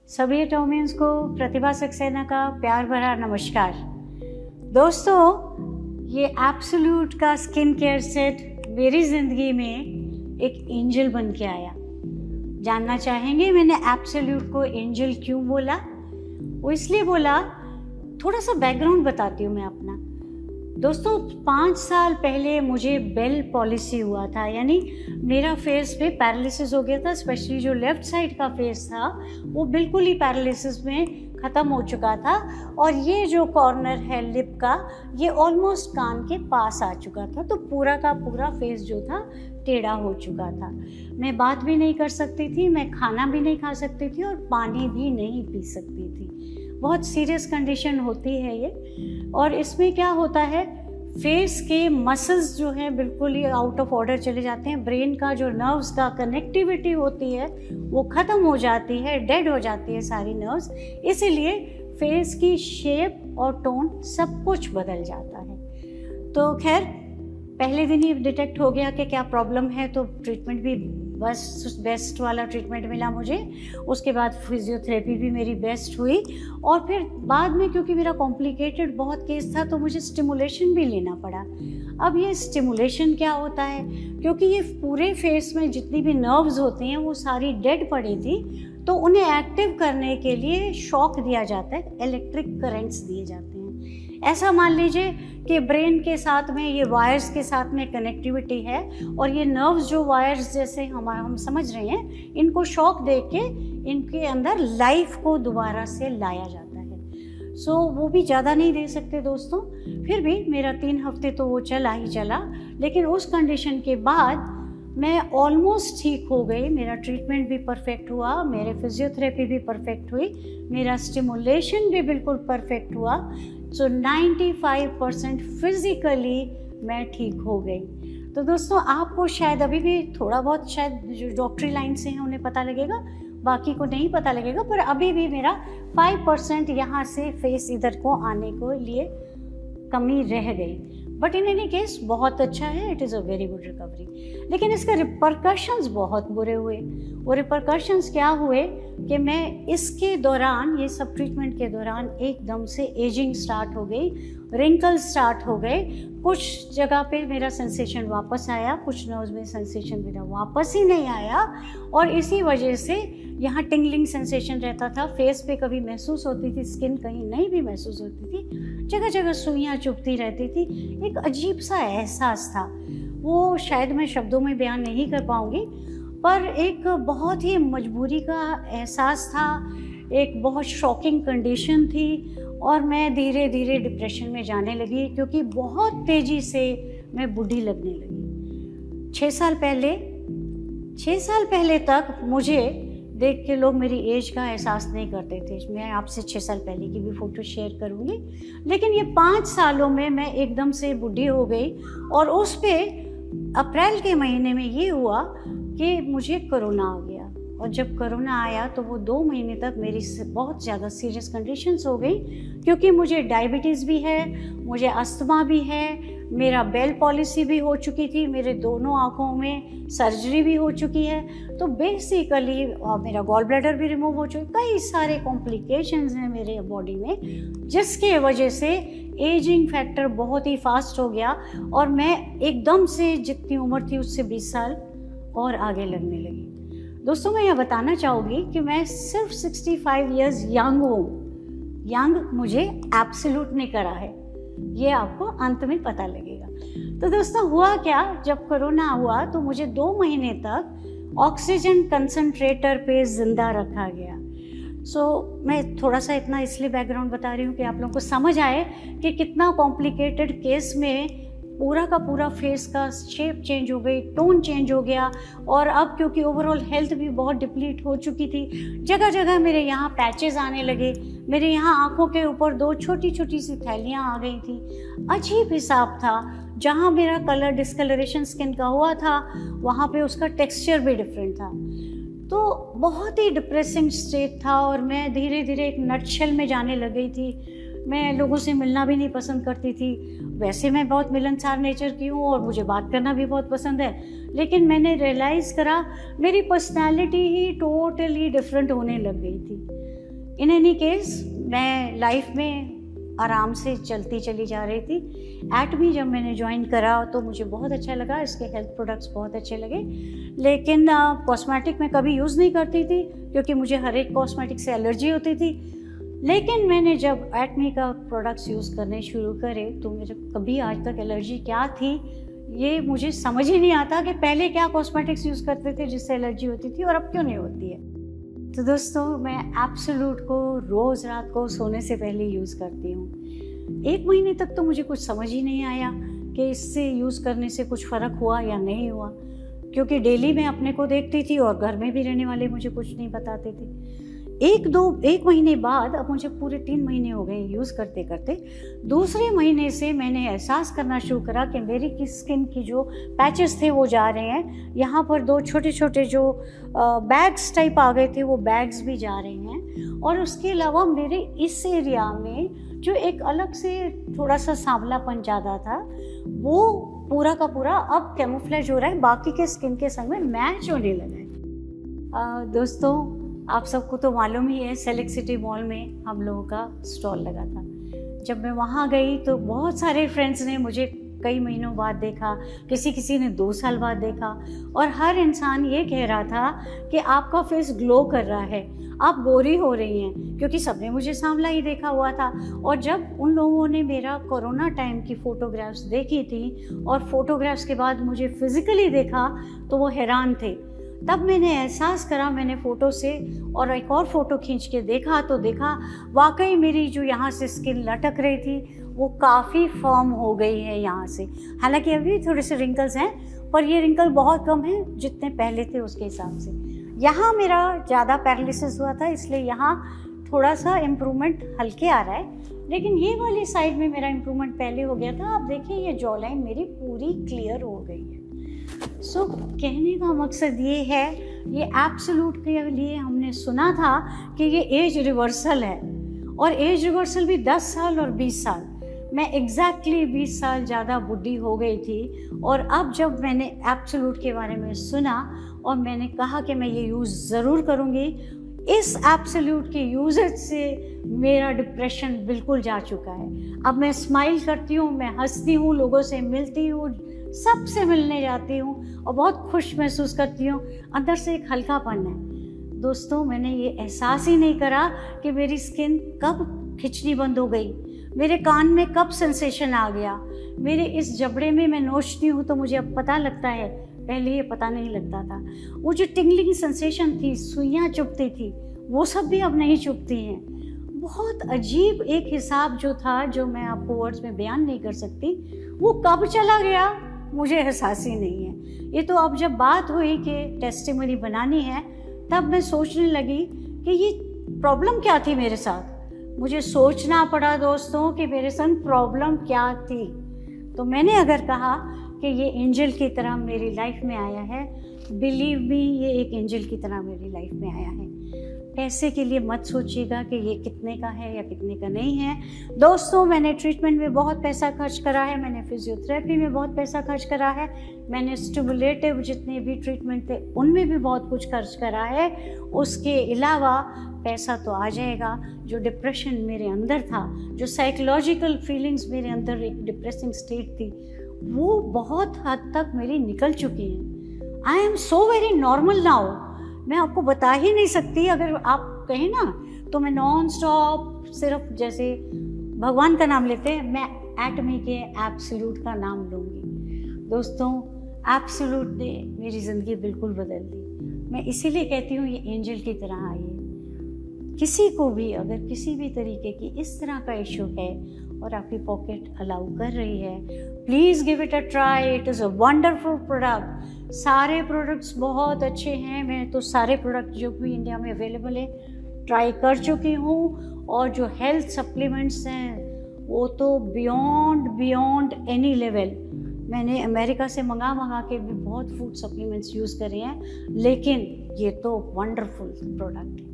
सभी एटॉमियंस को प्रतिभा सक्सेना का प्यार भरा नमस्कार। दोस्तों, ये एब्सोल्यूट का स्किन केयर सेट मेरी ज़िंदगी में एक एंजल बन के आया। जानना चाहेंगे मैंने एब्सोल्यूट को एंजल क्यों बोला? वो इसलिए बोला, थोड़ा सा बैकग्राउंड बताती हूँ मैं अपना। दोस्तों, 5 साल पहले मुझे बेल पॉलिसी हुआ था, यानी मेरा फेस पे पैरालिसिस हो गया था। स्पेशली जो लेफ़्ट साइड का फेस था वो बिल्कुल ही पैरालिसिस में ख़त्म हो चुका था, और ये जो कॉर्नर है लिप का, ये ऑलमोस्ट कान के पास आ चुका था। तो पूरा का पूरा फेस जो था टेढ़ा हो चुका था। मैं बात भी नहीं कर सकती थी, मैं खाना भी नहीं खा सकती थी और पानी भी नहीं पी सकती थी। बहुत सीरियस कंडीशन होती है ये। और इसमें क्या होता है, फेस के मसल्स जो हैं बिल्कुल ही आउट ऑफ ऑर्डर चले जाते हैं। ब्रेन का जो नर्व्स का कनेक्टिविटी होती है वो ख़त्म हो जाती है, डेड हो जाती है सारी नर्व्स। इसीलिए फेस की शेप और टोन सब कुछ बदल जाता है। तो खैर, पहले दिन ही डिटेक्ट हो गया कि क्या प्रॉब्लम है, तो ट्रीटमेंट भी बस बेस्ट वाला ट्रीटमेंट मिला मुझे। उसके बाद फिजियोथेरेपी भी मेरी बेस्ट हुई, और फिर बाद में क्योंकि मेरा कॉम्प्लिकेटेड बहुत केस था तो मुझे स्टिमुलेशन भी लेना पड़ा। अब ये स्टिमुलेशन क्या होता है, क्योंकि ये पूरे फेस में जितनी भी नर्व्स होती हैं वो सारी डेड पड़ी थी, तो उन्हें एक्टिव करने के लिए शॉक दिया जाता है, इलेक्ट्रिक करंट्स दिए जाते हैं। ऐसा मान लीजिए कि ब्रेन के साथ में ये वायर्स के साथ में कनेक्टिविटी है, और ये नर्व्स जो वायर्स जैसे हम समझ रहे हैं, इनको शॉक दे के इनके अंदर लाइफ को दोबारा से लाया जाता है। सो वो भी ज़्यादा नहीं दे सकते दोस्तों। फिर भी मेरा 3 हफ्ते तो वो चला ही चला, लेकिन उस कंडीशन के बाद मैं ऑलमोस्ट ठीक हो गई। मेरा ट्रीटमेंट भी परफेक्ट हुआ, मेरे फिजियोथेरेपी भी परफेक्ट हुई, मेरा स्टिमुलेशन भी बिल्कुल परफेक्ट हुआ। सो 95% फिज़िकली मैं ठीक हो गई। तो दोस्तों, आपको शायद अभी भी थोड़ा बहुत, शायद जो डॉक्टरी लाइन से हैं उन्हें पता लगेगा, बाकी को नहीं पता लगेगा, पर अभी भी मेरा 5% यहाँ से फेस इधर को आने को लिए कमी रह गई। बट इन एनी केस बहुत अच्छा है, it is a very good recovery. लेकिन इसके रिपरकशंस बहुत बुरे हुए। वो रिपरकशंस क्या हुए कि मैं इसके दौरान, ये सब ट्रीटमेंट के दौरान, एकदम से एजिंग स्टार्ट हो गई, रिंकल्स स्टार्ट हो गए। कुछ जगह पे मेरा सेंसेशन वापस आया, कुछ नर्व्स में सेंसेशन मेरा वापस ही नहीं आया, और इसी वजह से यहाँ टिंगलिंग सेंसेशन रहता था। फेस पे कभी महसूस होती थी, स्किन कहीं नहीं भी महसूस होती थी, जगह जगह सुइयाँ चुभती रहती थी। एक अजीब सा एहसास था, वो शायद मैं शब्दों में बयान नहीं कर पाऊँगी, पर एक बहुत ही मजबूरी का एहसास था, एक बहुत शॉकिंग कंडीशन थी, और मैं धीरे धीरे डिप्रेशन में जाने लगी, क्योंकि बहुत तेज़ी से मैं बूढ़ी लगने लगी। 6 साल पहले तक मुझे देख के लोग मेरी एज का एहसास नहीं करते थे। मैं आपसे 6 साल पहले की भी फ़ोटो शेयर करूँगी। लेकिन ये 5 सालों में मैं एकदम से बूढ़ी हो गई, और उस पे अप्रैल के महीने में ये हुआ कि मुझे कोरोना आ गया। और जब कोरोना आया तो वो 2 महीने तक मेरी बहुत ज़्यादा सीरियस कंडीशंस हो गई, क्योंकि मुझे डायबिटीज़ भी है, मुझे अस्थमा भी है, मेरा बेल पॉलिसी भी हो चुकी थी, मेरे दोनों आँखों में सर्जरी भी हो चुकी है। तो बेसिकली मेरा गॉल ब्लैडर भी रिमूव हो चुका, कई सारे कॉम्प्लिकेशंस हैं मेरे बॉडी में, जिसके वजह से एजिंग फैक्टर बहुत ही फास्ट हो गया, और मैं एकदम से जितनी उम्र थी उससे 20 साल और आगे लगने लगी। दोस्तों, मैं यह बताना चाहूँगी कि मैं सिर्फ 65 इयर्स यंग हूँ। यंग मुझे एब्सोल्यूट ने करा है, ये आपको अंत में पता लगेगा। तो दोस्तों, हुआ क्या, जब कोरोना हुआ तो मुझे 2 महीने तक ऑक्सीजन कंसंट्रेटर पे ज़िंदा रखा गया। मैं थोड़ा सा इतना इसलिए बैकग्राउंड बता रही हूँ कि आप लोगों को समझ आए कि कितना कॉम्प्लिकेटेड केस में पूरा का पूरा फेस का शेप चेंज हो गई, टोन चेंज हो गया। और अब क्योंकि ओवरऑल हेल्थ भी बहुत डिप्लीट हो चुकी थी, जगह जगह मेरे यहाँ पैचेस आने लगे, मेरे यहाँ आँखों के ऊपर 2 छोटी छोटी सी थैलियाँ आ गई थी। अजीब हिसाब था, जहाँ मेरा कलर डिस्कलरेशन स्किन का हुआ था वहाँ पे उसका टेक्सचर भी डिफरेंट था। तो बहुत ही डिप्रेसिंग स्टेट था, और मैं धीरे धीरे एक नटशेल में जाने लग गई थी। मैं लोगों से मिलना भी नहीं पसंद करती थी। वैसे मैं बहुत मिलनसार नेचर की हूँ और मुझे बात करना भी बहुत पसंद है, लेकिन मैंने रियलाइज़ करा मेरी पर्सनालिटी ही टोटली डिफरेंट होने लग गई थी। इन एनी केस मैं लाइफ में आराम से चलती चली जा रही थी। एटमी जब मैंने ज्वाइन करा तो मुझे बहुत अच्छा लगा, इसके हेल्थ प्रोडक्ट्स बहुत अच्छे लगे, लेकिन कॉस्मेटिक मैं कभी यूज़ नहीं करती थी क्योंकि मुझे हर एक कॉस्मेटिक से एलर्जी होती थी। लेकिन मैंने जब एटमी का प्रोडक्ट्स यूज़ करने शुरू करे तो मुझे कभी आज तक एलर्जी क्या थी ये मुझे समझ ही नहीं आता कि पहले क्या कॉस्मेटिक्स यूज़ करते थे जिससे एलर्जी होती थी और अब क्यों नहीं होती है। तो दोस्तों, मैं एब्सोल्यूट को रोज़ रात को सोने से पहले यूज़ करती हूँ। 1 महीने तक तो मुझे कुछ समझ ही नहीं आया कि इससे यूज़ करने से कुछ फ़र्क हुआ या नहीं हुआ, क्योंकि डेली मैं अपने को देखती थी और घर में भी रहने वाले मुझे कुछ नहीं बताते थे। 1 महीने बाद, अब मुझे पूरे 3 महीने हो गए यूज़ करते करते, दूसरे महीने से मैंने एहसास करना शुरू करा कि मेरी स्किन की जो पैचेस थे वो जा रहे हैं। यहाँ पर 2 छोटे छोटे जो बैग्स टाइप आ गए थे वो बैग्स भी जा रहे हैं, और उसके अलावा मेरे इस एरिया में जो एक अलग से थोड़ा सा सांवलापन ज़्यादा था वो पूरा का पूरा अब कैमोफ्लेज हो रहा है, बाकी के स्किन के संग में मैच होने लगा है। दोस्तों, आप सबको तो मालूम ही है, सेलेक्ट सिटी मॉल में हम लोगों का स्टॉल लगा था। जब मैं वहाँ गई तो बहुत सारे फ्रेंड्स ने मुझे कई महीनों बाद देखा, किसी ने 2 साल बाद देखा, और हर इंसान ये कह रहा था कि आपका फेस ग्लो कर रहा है, आप गोरी हो रही हैं, क्योंकि सबने मुझे सांवला ही देखा हुआ था। और जब उन लोगों ने मेरा कोरोना टाइम की फ़ोटोग्राफ्स देखी थी और फोटोग्राफ्स के बाद मुझे फिज़िकली देखा तो वो हैरान थे। तब मैंने एहसास करा, मैंने फ़ोटो से और एक और फ़ोटो खींच के देखा तो देखा वाकई मेरी जो यहाँ से स्किन लटक रही थी वो काफ़ी फर्म हो गई है यहाँ से। हालांकि अभी थोड़े से रिंकल्स हैं, पर ये रिंकल बहुत कम हैं जितने पहले थे उसके हिसाब से। यहाँ मेरा ज़्यादा पैरालिसिस हुआ था, इसलिए यहाँ थोड़ा सा इम्प्रूवमेंट हल्के आ रहा है, लेकिन ये वाली साइड में मेरा इम्प्रूवमेंट पहले हो गया था। आप देखिए, ये जॉ लाइन मेरी पूरी क्लियर हो गई है। सो कहने का मकसद ये है, ये एब्सोल्यूट के लिए हमने सुना था कि ये एज रिवर्सल है, और एज रिवर्सल भी 10 साल और 20 साल। मैं एग्जैक्टली 20 साल ज़्यादा बुढ़ी हो गई थी, और अब जब मैंने एब्सोल्यूट के बारे में सुना और मैंने कहा कि मैं ये यूज़ ज़रूर करूँगी, इस एब्सोल्यूट के यूजेज से मेरा डिप्रेशन बिल्कुल जा चुका है। अब मैं स्माइल करती हूँ, मैं हंसती हूँ, लोगों से मिलती हूँ, सबसे मिलने जाती हूँ और बहुत खुश महसूस करती हूँ। अंदर से एक हल्कापन है। दोस्तों, मैंने ये एहसास ही नहीं करा कि मेरी स्किन कब खिंचनी बंद हो गई, मेरे कान में कब सेंसेशन आ गया, मेरे इस जबड़े में मैं नोचती हूँ तो मुझे अब पता लगता है, पहले ये पता नहीं लगता था। वो जो टिंगलिंग सेंसेशन थी, सुइयाँ चुभती थी, वो सब भी अब नहीं चुभती हैं। बहुत अजीब एक हिसाब जो था, जो मैं आपको वर्ड्स में बयान नहीं कर सकती, वो कब चला गया मुझे एहसास ही नहीं है। ये तो अब जब बात हुई कि टेस्टिमनी बनानी है, तब मैं सोचने लगी कि ये प्रॉब्लम क्या थी मेरे साथ। मुझे सोचना पड़ा दोस्तों कि मेरे संग प्रॉब्लम क्या थी। तो मैंने अगर कहा कि ये एंजल की तरह मेरी लाइफ में आया है, बिलीव मी, ये एक एंजल की तरह मेरी लाइफ में आया है। पैसे के लिए मत सोचिएगा कि ये कितने का है या कितने का नहीं है। दोस्तों, मैंने ट्रीटमेंट में बहुत पैसा खर्च करा है, मैंने फिजियोथेरेपी में बहुत पैसा खर्च करा है, मैंने स्टिमुलेटिव जितने भी ट्रीटमेंट थे उनमें भी बहुत कुछ खर्च करा है। उसके अलावा पैसा तो आ जाएगा। जो डिप्रेशन मेरे अंदर था, जो साइकोलॉजिकल फीलिंग्स मेरे अंदर, एक डिप्रेसिंग स्टेट थी, वो बहुत हद तक मेरी निकल चुकी है। I am so very normal now. मैं आपको बता ही नहीं सकती। अगर आप कहें ना तो मैं नॉन स्टॉप सिर्फ जैसे भगवान का नाम लेते हैं, मैं एटमी के एब्सोल्यूट का नाम लूँगी। दोस्तों, एब्सोल्यूट ने मेरी ज़िंदगी बिल्कुल बदल दी। मैं इसीलिए कहती हूँ ये एंजल की तरह आई है। किसी को भी अगर किसी भी तरीके की इस तरह का इशू है और आपकी पॉकेट अलाउ कर रही है, please give it a try. It is a wonderful product. सारे प्रोडक्ट्स बहुत अच्छे हैं। मैं तो सारे प्रोडक्ट जो भी इंडिया में अवेलेबल है ट्राई कर चुकी हूँ, और जो हेल्थ सप्लीमेंट्स हैं वो तो बियॉन्ड एनी लेवल। मैंने अमेरिका से मंगा के भी बहुत फूड सप्लीमेंट्स यूज़ करे हैं, लेकिन ये तो वंडरफुल प्रोडक्ट है।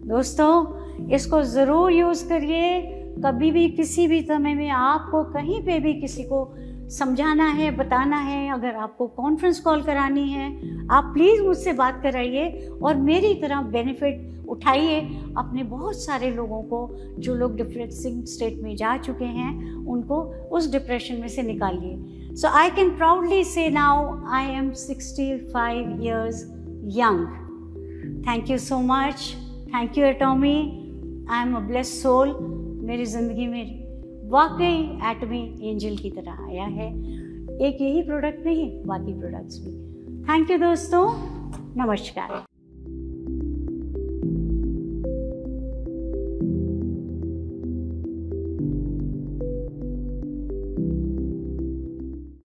दोस्तों, इसको ज़रूर यूज़ करिए। कभी भी किसी भी समय में आपको कहीं पे भी किसी को समझाना है, बताना है, अगर आपको कॉन्फ्रेंस कॉल करानी है, आप प्लीज़ मुझसे बात कराइए और मेरी तरह बेनिफिट उठाइए। अपने बहुत सारे लोगों को, जो लोग डिप्रेसिंग स्टेट में जा चुके हैं, उनको उस डिप्रेशन में से निकालिए। So I can proudly say now I am 65 years young. Thank you so much. Thank you Atomy. I am a blessed soul. मेरी ज़िंदगी में वाकई एटमी एंजल की तरह आया है। एक यही प्रोडक्ट नहीं, बाकी प्रोडक्ट्स भी। थैंक यू दोस्तों, नमस्कार।